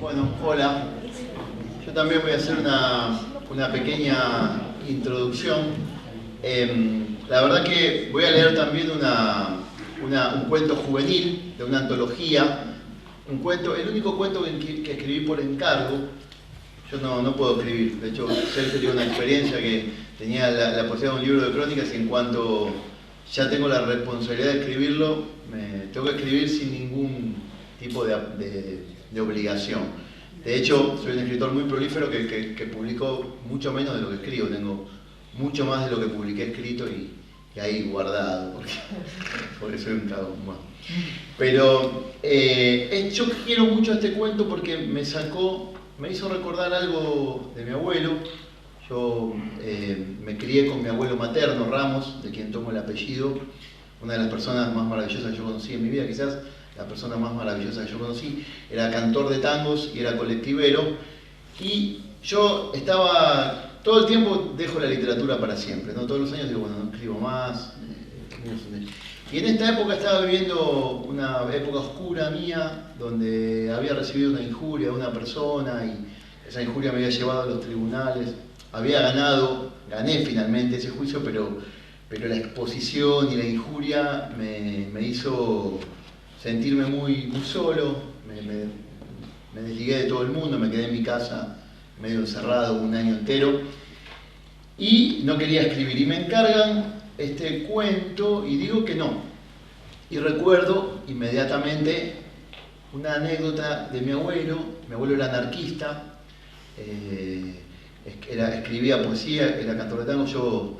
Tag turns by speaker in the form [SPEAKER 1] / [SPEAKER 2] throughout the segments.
[SPEAKER 1] Bueno, hola. Yo también voy a hacer una pequeña introducción. La verdad que voy a leer también un cuento juvenil de una antología. Un cuento, el único cuento que escribí por encargo. Yo no puedo escribir. De hecho, Sergio tiene una experiencia que tenía la posibilidad de un libro de crónicas y en cuanto ya tengo la responsabilidad de escribirlo, me tengo que escribir sin ningún tipo de obligación. De hecho, soy un escritor muy prolífero que publicó mucho menos de lo que escribo. Tengo mucho más de lo que publiqué escrito y ahí guardado, porque soy un cagón. Bueno. Pero yo quiero mucho este cuento porque me hizo recordar algo de mi abuelo. Yo me crié con mi abuelo materno, Ramos, de quien tomo el apellido, una de las personas más maravillosas que yo conocí en mi vida, quizás la persona más maravillosa que yo conocí. Era cantor de tangos y era colectivero, y yo estaba, todo el tiempo dejo la literatura para siempre, ¿no? Todos los años digo, bueno, no escribo más. Y en esta época estaba viviendo una época oscura mía, donde había recibido una injuria de una persona y esa injuria me había llevado a los tribunales. Gané finalmente ese juicio, pero la exposición y la injuria me hizo sentirme muy solo. Me desligué de todo el mundo, me quedé en mi casa medio encerrado un año entero y no quería escribir. Y me encargan este cuento y digo que no. Y recuerdo inmediatamente una anécdota de mi abuelo. Mi abuelo era anarquista, escribía poesía, era cantor de tango. Yo,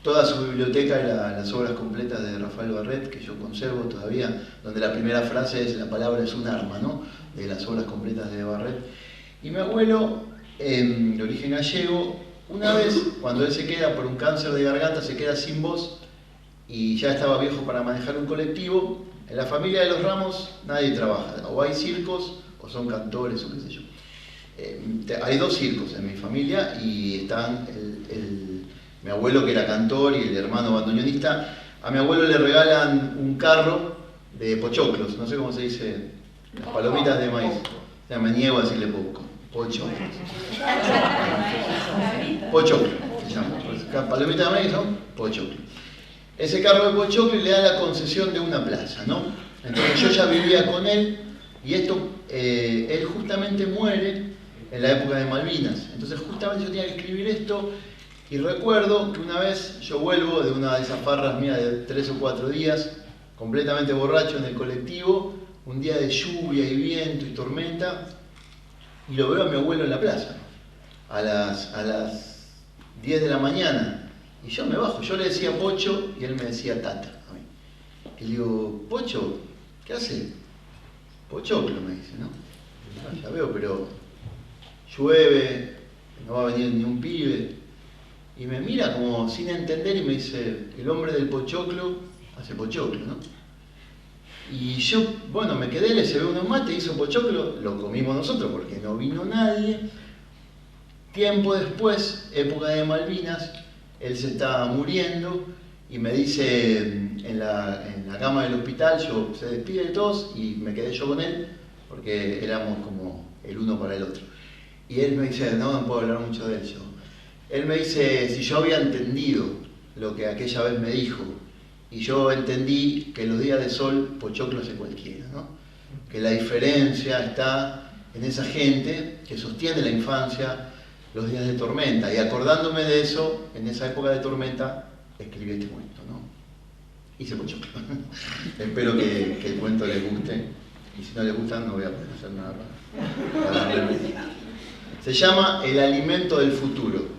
[SPEAKER 1] toda su biblioteca era las obras completas de Rafael Barret, que yo conservo todavía, donde la primera frase es: la palabra es un arma, ¿no? De las obras completas de Barret. Y mi abuelo, de origen gallego, una vez, cuando él se queda por un cáncer de garganta, se queda sin voz y ya estaba viejo para manejar un colectivo. En la familia de los Ramos nadie trabaja, o hay circos o son cantores o qué sé yo. Hay dos circos en mi familia y están mi abuelo, que era cantor, y el hermano bandoneonista. A mi abuelo le regalan un carro de pochoclos, no sé cómo se dice, las palomitas de maíz. O sea, me niego a decirle pochoclos. Pochoclo se llama. Palomitas de maíz son pochoclos. Ese carro de pochoclo le da la concesión de una plaza, ¿no? Entonces yo ya vivía con él y él justamente muere en la época de Malvinas. Entonces justamente yo tenía que escribir esto. Y recuerdo que una vez yo vuelvo de una de esas farras mías de 3 o 4 días, completamente borracho en el colectivo, un día de lluvia y viento y tormenta, y lo veo a mi abuelo en la plaza, a las 10 de la mañana, y yo me bajo. Yo le decía Pocho y él me decía Tata a mí. Y le digo: Pocho, ¿qué hace? Pochoclo, me dice, ¿no? No, ya veo, pero llueve, no va a venir ni un pibe. Y me mira como sin entender y me dice: el hombre del pochoclo hace pochoclo, ¿no? Y yo, bueno, me quedé, le llevé unos mates, hizo pochoclo, lo comimos nosotros porque no vino nadie. Tiempo después, época de Malvinas, él se estaba muriendo y me dice en la cama del hospital, se despide de todos y me quedé yo con él porque éramos como el uno para el otro. Y él me dice, no puedo hablar mucho de él. Él me dice si yo había entendido lo que aquella vez me dijo, y yo entendí que en los días de sol pochoclo hace cualquiera, ¿no? Que la diferencia está en esa gente que sostiene la infancia los días de tormenta. Y acordándome de eso, en esa época de tormenta, escribí este cuento, ¿no? Hice pochoclo. Espero que el cuento les guste, y si no les gusta no voy a poder hacer nada para darle. Se llama El alimento del futuro,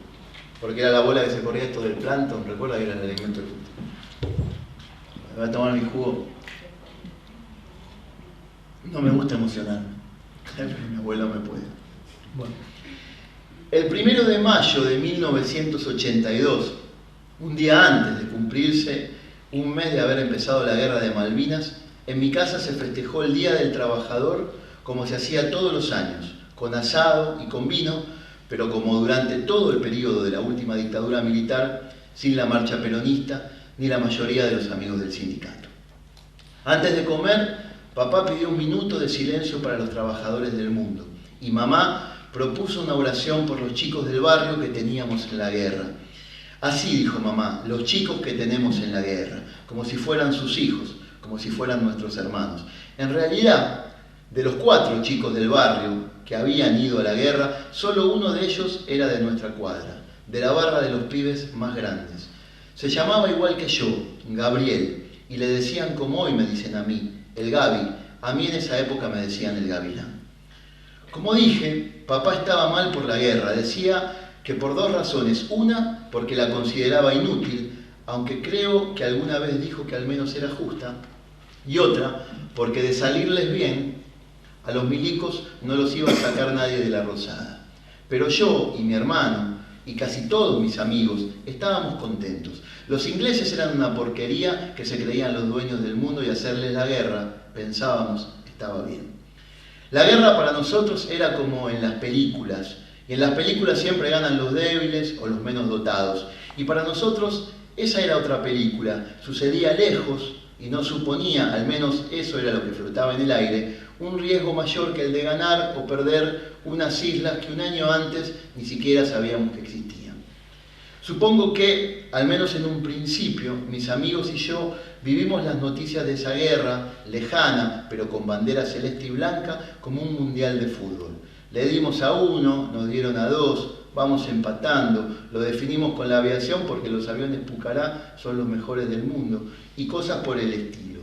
[SPEAKER 1] porque era la bola que se corría esto del plancton, recuerda que era el alimento del futuro. Me voy a tomar mi jugo. No me gusta emocionarme, pero mi abuelo me puede. Bueno. El 1 de mayo de 1982, un día antes de cumplirse un mes de haber empezado la guerra de Malvinas, en mi casa se festejó el Día del Trabajador como se hacía todos los años, con asado y con vino, pero como durante todo el periodo de la última dictadura militar, sin la marcha peronista ni la mayoría de los amigos del sindicato. Antes de comer, papá pidió un minuto de silencio para los trabajadores del mundo y mamá propuso una oración por los chicos del barrio que teníamos en la guerra. Así dijo mamá, los chicos que tenemos en la guerra, como si fueran sus hijos, como si fueran nuestros hermanos. En realidad, de los 4 chicos del barrio que habían ido a la guerra, solo uno de ellos era de nuestra cuadra, de la barra de los pibes más grandes. Se llamaba igual que yo, Gabriel, y le decían como hoy me dicen a mí, el Gabi. A mí en esa época me decían el Gavilán. Como dije, papá estaba mal por la guerra. Decía que por 2 razones. Una, porque la consideraba inútil, aunque creo que alguna vez dijo que al menos era justa. Y otra, porque de salirles bien, a los milicos no los iba a sacar nadie de la Rosada. Pero yo y mi hermano, y casi todos mis amigos, estábamos contentos. Los ingleses eran una porquería que se creían los dueños del mundo y hacerles la guerra, pensábamos, estaba bien. La guerra para nosotros era como en las películas, y en las películas siempre ganan los débiles o los menos dotados. Y para nosotros esa era otra película, sucedía lejos y no suponía, al menos eso era lo que flotaba en el aire, un riesgo mayor que el de ganar o perder unas islas que un año antes ni siquiera sabíamos que existían. Supongo que, al menos en un principio, mis amigos y yo vivimos las noticias de esa guerra, lejana, pero con bandera celeste y blanca, como un mundial de fútbol. Le dimos a 1, nos dieron a 2, vamos empatando, lo definimos con la aviación porque los aviones Pucará son los mejores del mundo, y cosas por el estilo.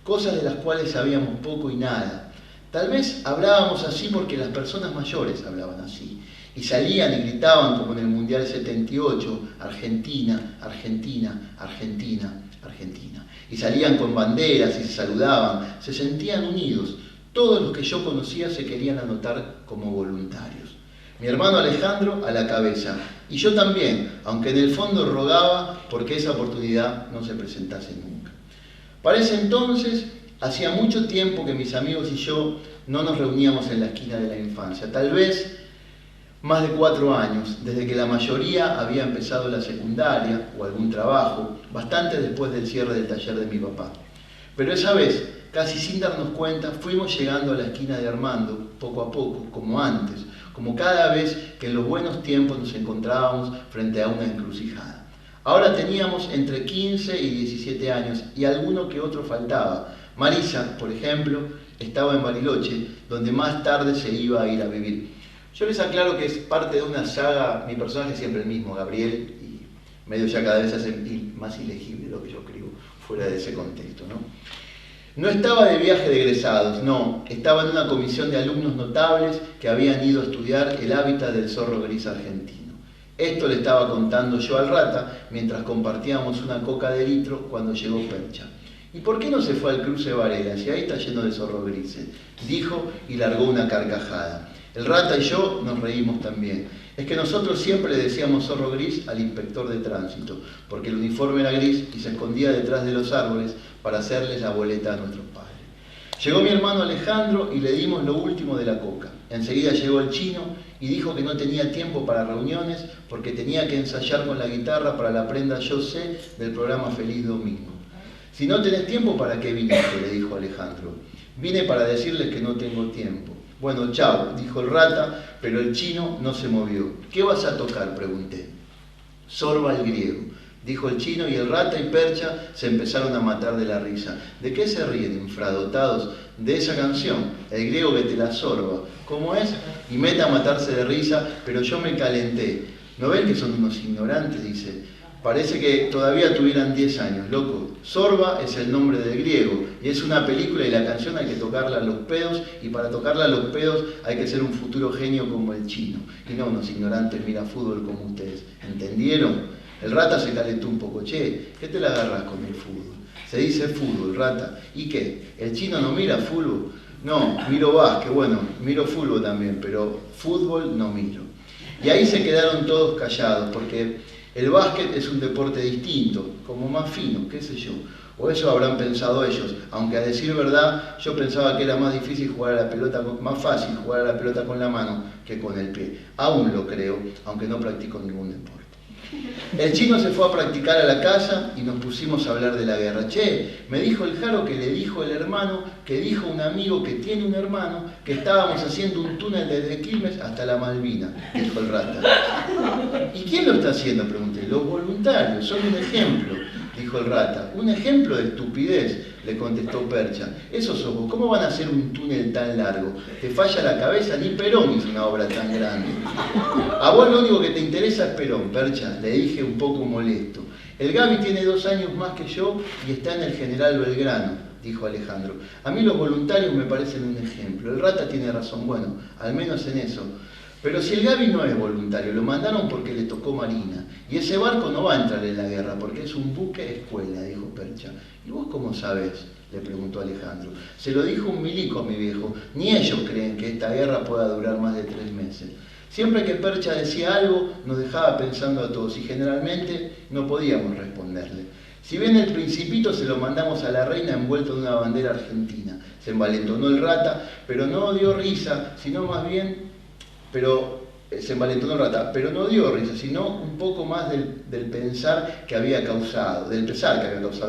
[SPEAKER 1] Cosas de las cuales sabíamos poco y nada. Tal vez hablábamos así porque las personas mayores hablaban así. Y salían y gritaban como en el Mundial 78, Argentina, Argentina, Argentina, Argentina. Y salían con banderas y se saludaban, se sentían unidos. Todos los que yo conocía se querían anotar como voluntarios. Mi hermano Alejandro a la cabeza, y yo también, aunque en el fondo rogaba porque esa oportunidad no se presentase nunca. Para ese entonces, hacía mucho tiempo que mis amigos y yo no nos reuníamos en la esquina de la infancia. Tal vez más de 4 años, desde que la mayoría había empezado la secundaria o algún trabajo, bastante después del cierre del taller de mi papá. Pero esa vez, casi sin darnos cuenta, fuimos llegando a la esquina de Armando, poco a poco, como antes, como cada vez que en los buenos tiempos nos encontrábamos frente a una encrucijada. Ahora teníamos entre 15 y 17 años y alguno que otro faltaba. Marisa, por ejemplo, estaba en Bariloche, donde más tarde se iba a ir a vivir. Yo les aclaro que es parte de una saga, mi personaje es siempre el mismo, Gabriel, y medio ya cada vez hace más ilegible lo que yo escribo fuera de ese contexto, ¿no? No estaba de viaje de egresados, no, estaba en una comisión de alumnos notables que habían ido a estudiar el hábitat del zorro gris argentino. Esto le estaba contando yo al Rata mientras compartíamos una coca de litro cuando llegó Percha. ¿Y por qué no se fue al cruce Varela si ahí está lleno de zorros grises? Dijo y largó una carcajada. El Rata y yo nos reímos también. Es que nosotros siempre le decíamos zorro gris al inspector de tránsito, porque el uniforme era gris y se escondía detrás de los árboles para hacerles la boleta a nuestros padres. Llegó mi hermano Alejandro y le dimos lo último de la coca. Enseguida llegó el chino y dijo que no tenía tiempo para reuniones porque tenía que ensayar con la guitarra para la prenda Yo Sé del programa Feliz Domingo. Si no tenés tiempo, ¿para qué viniste?, le dijo Alejandro. Vine para decirles que no tengo tiempo. Bueno, chao, dijo el Rata, pero el chino no se movió. ¿Qué vas a tocar?, pregunté. Sorba el griego, dijo el chino, y el Rata y Percha se empezaron a matar de la risa. ¿De qué se ríen, infradotados? De esa canción, el griego que te la sorba. ¿Cómo es? Y meta a matarse de risa, pero yo me calenté. ¿No ven que son unos ignorantes?, dice. Parece que todavía tuvieran 10 años, loco. Sorba es el nombre del griego y es una película y la canción hay que tocarla a los pedos y para tocarla a los pedos hay que ser un futuro genio como el chino y no unos ignorantes mira fútbol como ustedes. ¿Entendieron? El Rata se calentó un poco. Che, ¿qué te la agarras con el fútbol? Se dice fútbol, Rata. ¿Y qué? ¿El chino no mira fútbol? No, miro básquet, bueno, miro fútbol también, pero fútbol no miro. Y ahí se quedaron todos callados porque el básquet es un deporte distinto, como más fino, qué sé yo. O eso habrán pensado ellos, aunque a decir verdad, yo pensaba que era más difícil jugar a la pelota, más fácil jugar a la pelota con la mano que con el pie. Aún lo creo, aunque no practico ningún deporte. El chino se fue a practicar a la casa y nos pusimos a hablar de la guerra. Che, me dijo el Jaro que le dijo el hermano, que dijo un amigo que tiene un hermano, que estábamos haciendo un túnel desde Quilmes hasta la Malvina, dijo el Rata. ¿Y quién lo está haciendo?, pregunté. Los voluntarios, son un ejemplo, dijo el Rata. Un ejemplo de estupidez, le contestó Percha. Eso sos vos, ¿cómo van a hacer un túnel tan largo? Te falla la cabeza, ni Perón hizo una obra tan grande. A vos lo único que te interesa es Perón, Percha, le dije un poco molesto. El Gaby tiene 2 años más que yo y está en el General Belgrano, dijo Alejandro. A mí los voluntarios me parecen un ejemplo. El Rata tiene razón, bueno, al menos en eso. Pero si el Gaby no es voluntario, lo mandaron porque le tocó Marina. Y ese barco no va a entrar en la guerra porque es un buque escuela, dijo Percha. ¿Y vos cómo sabés?, le preguntó Alejandro. Se lo dijo un milico a mi viejo. Ni ellos creen que esta guerra pueda durar más de 3 meses. Siempre que Percha decía algo, nos dejaba pensando a todos y generalmente no podíamos responderle. Si bien el Principito se lo mandamos a la reina envuelto en una bandera argentina. Se envalentonó el Rata, pero no dio risa, sino más bien... se envalentonó el Rata, pero no dio risa, sino un poco más del pesar que había causado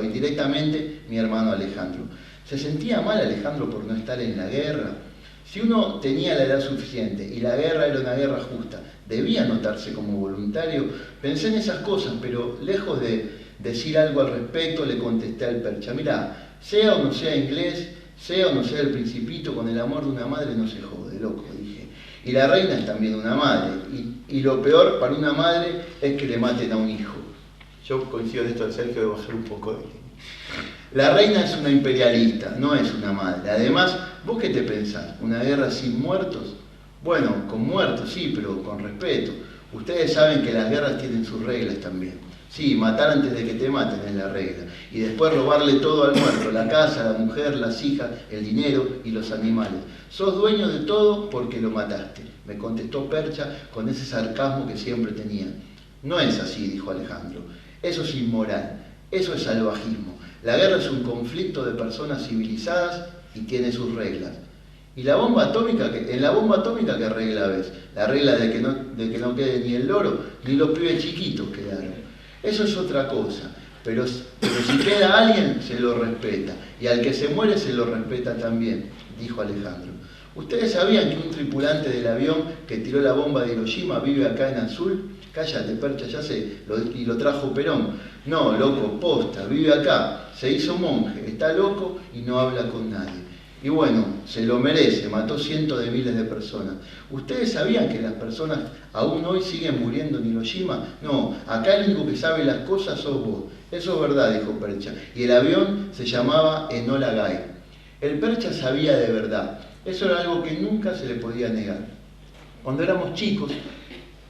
[SPEAKER 1] indirectamente mi hermano Alejandro. ¿Se sentía mal Alejandro por no estar en la guerra? Si uno tenía la edad suficiente y la guerra era una guerra justa, ¿debía anotarse como voluntario? Pensé en esas cosas, pero lejos de decir algo al respecto, le contesté al Percha. Mirá, sea o no sea inglés, sea o no sea el Principito, con el amor de una madre no se jode, loco, dije. Y la reina es también una madre, y lo peor para una madre es que le maten a un hijo. Yo coincido en esto de Sergio, de bajar un poco de... La reina es una imperialista, no es una madre. Además, ¿vos qué te pensás? ¿Una guerra sin muertos? Bueno, con muertos sí, pero con respeto. Ustedes saben que las guerras tienen sus reglas también. Sí, matar antes de que te maten es la regla. Y después robarle todo al muerto, la casa, la mujer, las hijas, el dinero y los animales. Sos dueño de todo porque lo mataste, me contestó Percha con ese sarcasmo que siempre tenía. No es así, dijo Alejandro. Eso es inmoral, eso es salvajismo. La guerra es un conflicto de personas civilizadas y tiene sus reglas. Y la bomba atómica, en la bomba atómica, ¿qué regla ves? La regla de que no quede ni el loro, ni los pibes chiquitos quedaron. Eso es otra cosa, pero si queda alguien, se lo respeta, y al que se muere se lo respeta también, dijo Alejandro. ¿Ustedes sabían que un tripulante del avión que tiró la bomba de Hiroshima vive acá en Azul? Cállate, Percha, ya sé, y lo trajo Perón. No, loco, posta, vive acá, se hizo monje, está loco y no habla con nadie. Y bueno, se lo merece, mató cientos de miles de personas. ¿Ustedes sabían que las personas aún hoy siguen muriendo en Hiroshima? No, acá el único que sabe las cosas sos vos. Eso es verdad, dijo Percha. Y el avión se llamaba Enola Gay. El Percha sabía de verdad. Eso era algo que nunca se le podía negar. Cuando éramos chicos,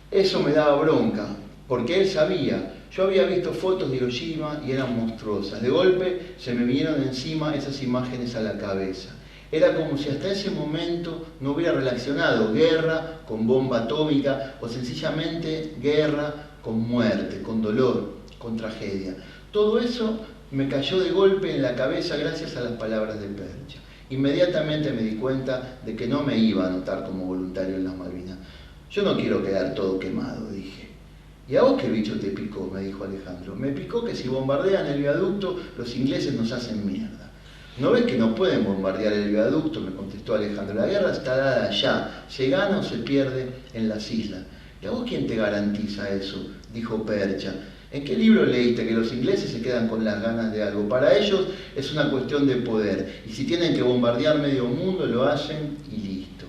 [SPEAKER 1] eso me daba bronca, porque él sabía. Yo había visto fotos de Hiroshima y eran monstruosas. De golpe se me vinieron encima esas imágenes a la cabeza. Era como si hasta ese momento no hubiera relacionado guerra con bomba atómica o sencillamente guerra con muerte, con dolor, con tragedia. Todo eso me cayó de golpe en la cabeza gracias a las palabras de Percha. Inmediatamente me di cuenta de que no me iba a anotar como voluntario en las Malvinas. Yo no quiero quedar todo quemado, dije. ¿Y a vos qué bicho te picó?, me dijo Alejandro. Me picó que si bombardean el viaducto, los ingleses nos hacen mierda. ¿No ves que no pueden bombardear el viaducto?, me contestó Alejandro. La guerra está dada allá, se gana o se pierde en las islas. ¿Y a vos quién te garantiza eso?, dijo Percha. ¿En qué libro leíste que los ingleses se quedan con las ganas de algo? Para ellos es una cuestión de poder, y si tienen que bombardear medio mundo, lo hacen y listo.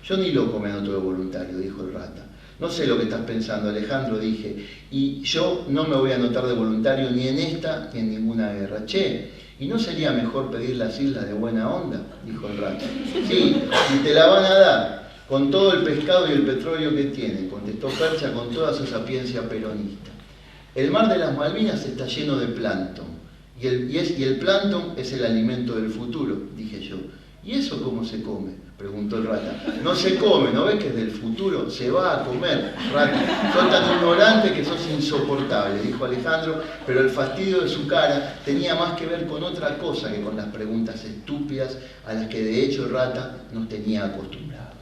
[SPEAKER 1] Yo ni loco me anoto de voluntario, dijo el Rata. No sé lo que estás pensando, Alejandro, dije, y yo no me voy a anotar de voluntario ni en esta ni en ninguna guerra. Che, ¿y no sería mejor pedir las islas de buena onda?, dijo el Rata. Sí, y te la van a dar, con todo el pescado y el petróleo que tienen, contestó Percha con toda su sapiencia peronista. El mar de las Malvinas está lleno de plancton, y el plancton es el alimento del futuro, dije yo. ¿Y eso cómo se come?, preguntó el Rata. No se come, ¿no ves que es del futuro? Se va a comer, Rata. Sos tan ignorante que sos insoportable, dijo Alejandro, pero el fastidio de su cara tenía más que ver con otra cosa que con las preguntas estúpidas a las que de hecho el Rata nos tenía acostumbrados.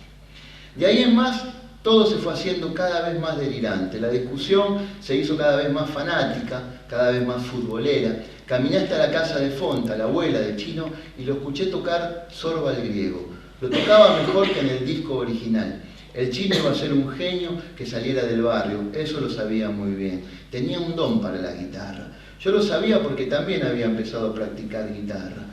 [SPEAKER 1] De ahí en más, Todo se fue haciendo cada vez más delirante. La discusión se hizo cada vez más fanática, cada vez más futbolera. Caminé hasta la casa de Fonta, la abuela de Chino, y lo escuché tocar Sorba el Griego. Lo tocaba mejor que en el disco original. El Chino iba a ser un genio que saliera del barrio, eso lo sabía muy bien. Tenía un don para la guitarra. Yo lo sabía porque también había empezado a practicar guitarra.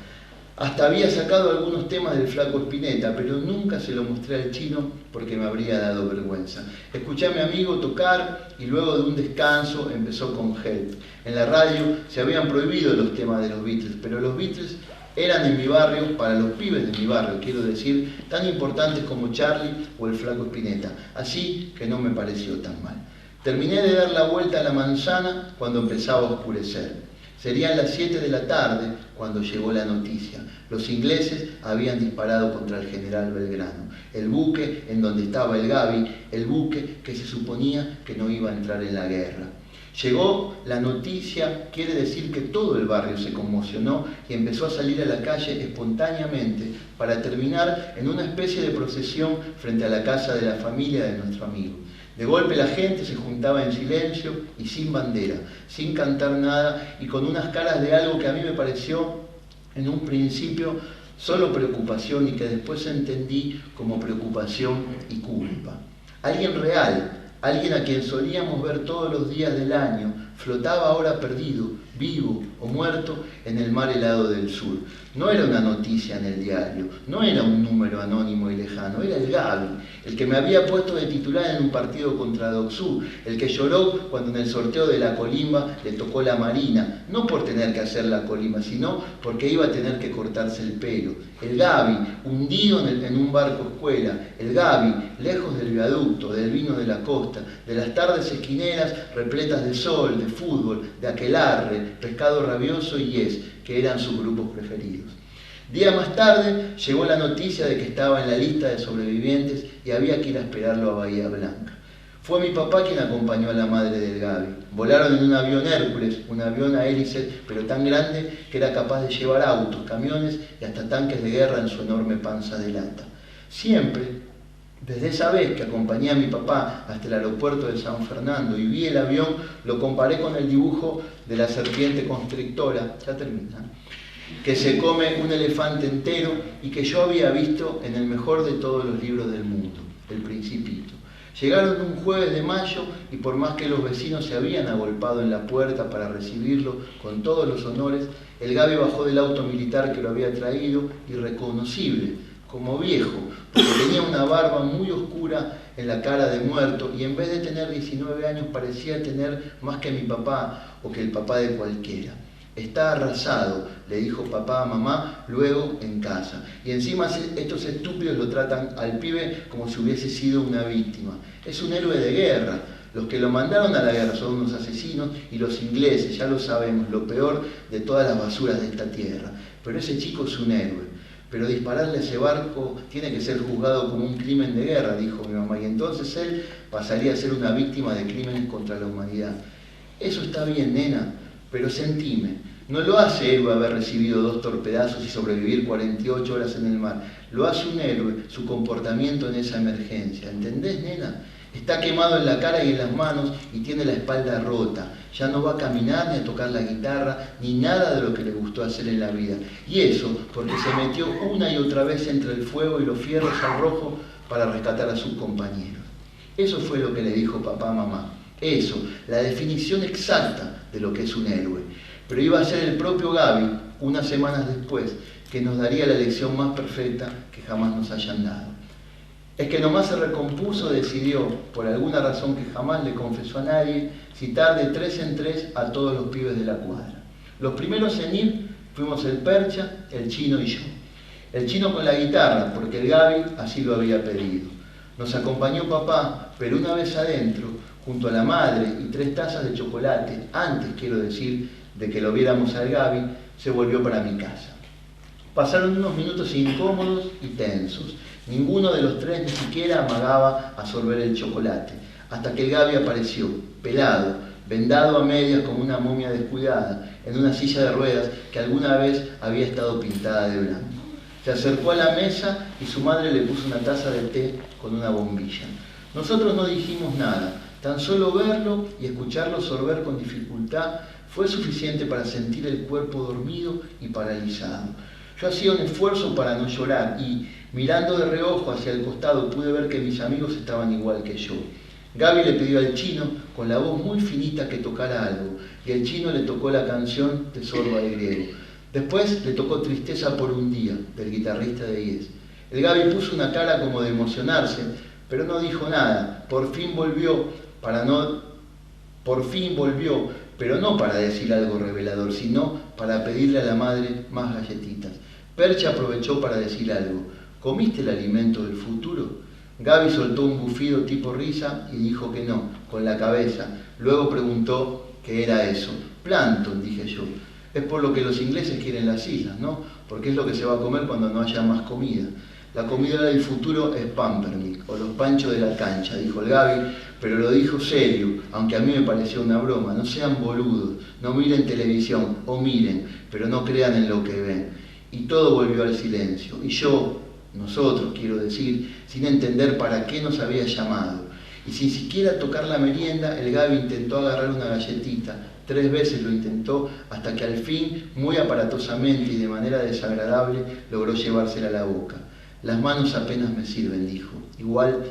[SPEAKER 1] Hasta había sacado algunos temas del Flaco Spinetta, pero nunca se lo mostré al Chino porque me habría dado vergüenza. Escuché a mi amigo tocar y luego de un descanso empezó con Help. En la radio se habían prohibido los temas de los Beatles, pero los Beatles eran en mi barrio, para los pibes de mi barrio, quiero decir, tan importantes como Charlie o el Flaco Spinetta. Así que no me pareció tan mal. Terminé de dar la vuelta a la manzana cuando empezaba a oscurecer. Serían las 7 de la tarde cuando llegó la noticia. Los ingleses habían disparado contra el general Belgrano, el buque en donde estaba el Gaby, el buque que se suponía que no iba a entrar en la guerra. Llegó la noticia, quiere decir que todo el barrio se conmocionó y empezó a salir a la calle espontáneamente para terminar en una especie de procesión frente a la casa de la familia de nuestro amigo. De golpe la gente se juntaba en silencio y sin bandera, sin cantar nada y con unas caras de algo que a mí me pareció en un principio solo preocupación y que después entendí como preocupación y culpa. Alguien real, alguien a quien solíamos ver todos los días del año, flotaba ahora perdido, vivo o muerto en el mar helado del sur. No era una noticia en el diario, no era un número anónimo y lejano, era el Gaby, el que me había puesto de titular en un partido contra Docsú, el que lloró cuando en el sorteo de la colimba le tocó la Marina, no por tener que hacer la colimba, sino porque iba a tener que cortarse el pelo. El Gaby, hundido en un barco escuela, el Gaby, lejos del viaducto, del vino de la costa, de las tardes esquineras repletas de sol, de fútbol, de aquelarre, pescado rabioso y yes, que eran sus grupos preferidos. Días más tarde llegó la noticia de que estaba en la lista de sobrevivientes y había que ir a esperarlo a Bahía Blanca. Fue mi papá quien acompañó a la madre del Gaby. Volaron en un avión Hércules, un avión a hélices, pero tan grande que era capaz de llevar autos, camiones y hasta tanques de guerra en su enorme panza de lata. Siempre, desde esa vez que acompañé a mi papá hasta el aeropuerto de San Fernando y vi el avión, lo comparé con el dibujo de la serpiente constrictora, ya termina, que se come un elefante entero y que yo había visto en el mejor de todos los libros del mundo, El Principito. Llegaron un jueves de mayo y por más que los vecinos se habían agolpado en la puerta para recibirlo con todos los honores, el Gaby bajó del auto militar que lo había traído, irreconocible, como viejo, porque tenía una barba muy oscura en la cara de muerto y en vez de tener 19 años parecía tener más que mi papá o que el papá de cualquiera. Está arrasado, le dijo papá a mamá luego en casa. Y encima estos estúpidos lo tratan al pibe como si hubiese sido una víctima. Es un héroe de guerra. Los que lo mandaron a la guerra son unos asesinos y los ingleses, ya lo sabemos, lo peor de todas las basuras de esta tierra. Pero ese chico es un héroe. Pero dispararle a ese barco tiene que ser juzgado como un crimen de guerra, dijo mi mamá, y entonces él pasaría a ser una víctima de crímenes contra la humanidad. Eso está bien, nena, pero sentime, no lo hace héroe haber recibido 2 torpedazos y sobrevivir 48 horas en el mar. Lo hace un héroe, su comportamiento en esa emergencia. ¿Entendés, nena? Está quemado en la cara y en las manos y tiene la espalda rota. Ya no va a caminar ni a tocar la guitarra, ni nada de lo que le gustó hacer en la vida. Y eso porque se metió una y otra vez entre el fuego y los fierros al rojo para rescatar a sus compañeros. Eso fue lo que le dijo papá a mamá. Eso, la definición exacta de lo que es un héroe. Pero iba a ser el propio Gaby, unas semanas después, que nos daría la lección más perfecta que jamás nos hayan dado. Es que nomás se recompuso, decidió, por alguna razón que jamás le confesó a nadie, citar de 3 en 3 a todos los pibes de la cuadra. Los primeros en ir fuimos el Percha, el Chino y yo. El Chino con la guitarra, porque el Gaby así lo había pedido. Nos acompañó papá, pero una vez adentro, junto a la madre y 3 tazas de chocolate, antes, quiero decir, de que lo viéramos al Gaby, se volvió para mi casa. Pasaron unos minutos incómodos y tensos. Ninguno de los 3 ni siquiera amagaba a sorber el chocolate, hasta que el Gaby apareció, pelado, vendado a medias como una momia descuidada, en una silla de ruedas que alguna vez había estado pintada de blanco. Se acercó a la mesa y su madre le puso una taza de té con una bombilla. Nosotros no dijimos nada, tan solo verlo y escucharlo sorber con dificultad fue suficiente para sentir el cuerpo dormido y paralizado. Yo hacía un esfuerzo para no llorar y, mirando de reojo hacia el costado, pude ver que mis amigos estaban igual que yo. Gaby le pidió al chino, con la voz muy finita, que tocara algo, y el chino le tocó la canción de Sorba de Griego. Después le tocó Tristeza por un día, del guitarrista de Yes. El Gaby puso una cara como de emocionarse, pero no dijo nada. Por fin volvió, pero no para decir algo revelador, sino para pedirle a la madre más galletitas. Percha aprovechó para decir algo. ¿Comiste el alimento del futuro? Gaby soltó un bufido tipo risa y dijo que no, con la cabeza. Luego preguntó qué era eso. Plancton, dije yo. Es por lo que los ingleses quieren las islas, ¿no? Porque es lo que se va a comer cuando no haya más comida. La comida del futuro es pampernick, o los panchos de la cancha, dijo el Gaby, pero lo dijo serio, aunque a mí me pareció una broma. No sean boludos, no miren televisión, o miren, pero no crean en lo que ven. Y todo volvió al silencio. Y nosotros quiero decir, sin entender para qué nos había llamado. Y sin siquiera tocar la merienda, el Gaby intentó agarrar una galletita. 3 veces lo intentó, hasta que al fin, muy aparatosamente y de manera desagradable, logró llevársela a la boca. Las manos apenas me sirven, dijo. Igual,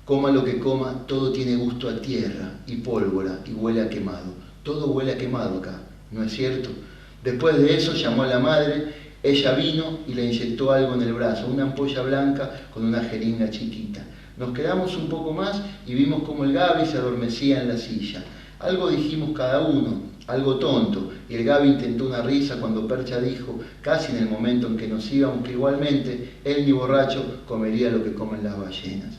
[SPEAKER 1] coma lo que coma, todo tiene gusto a tierra y pólvora y huele a quemado. Todo huele a quemado acá, ¿no es cierto? Después de eso llamó a la madre, ella vino y le inyectó algo en el brazo, una ampolla blanca con una jeringa chiquita. Nos quedamos un poco más y vimos cómo el Gaby se adormecía en la silla. Algo dijimos cada uno, algo tonto, y el Gaby intentó una risa cuando Percha dijo, casi en el momento en que nos íbamos, que igualmente él ni borracho comería lo que comen las ballenas.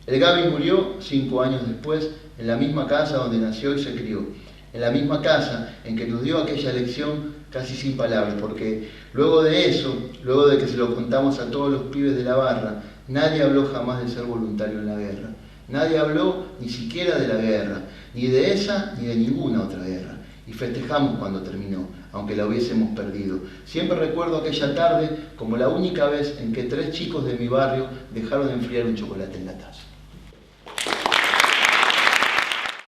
[SPEAKER 1] El Gaby murió 5 años después, en la misma casa donde nació y se crió, en la misma casa en que nos dio aquella lección casi sin palabras, porque luego de eso, luego de que se lo contamos a todos los pibes de la barra, nadie habló jamás de ser voluntario en la guerra. Nadie habló ni siquiera de la guerra, ni de esa ni de ninguna otra guerra. Y festejamos cuando terminó, aunque la hubiésemos perdido. Siempre recuerdo aquella tarde como la única vez en que 3 chicos de mi barrio dejaron de enfriar un chocolate en la taza.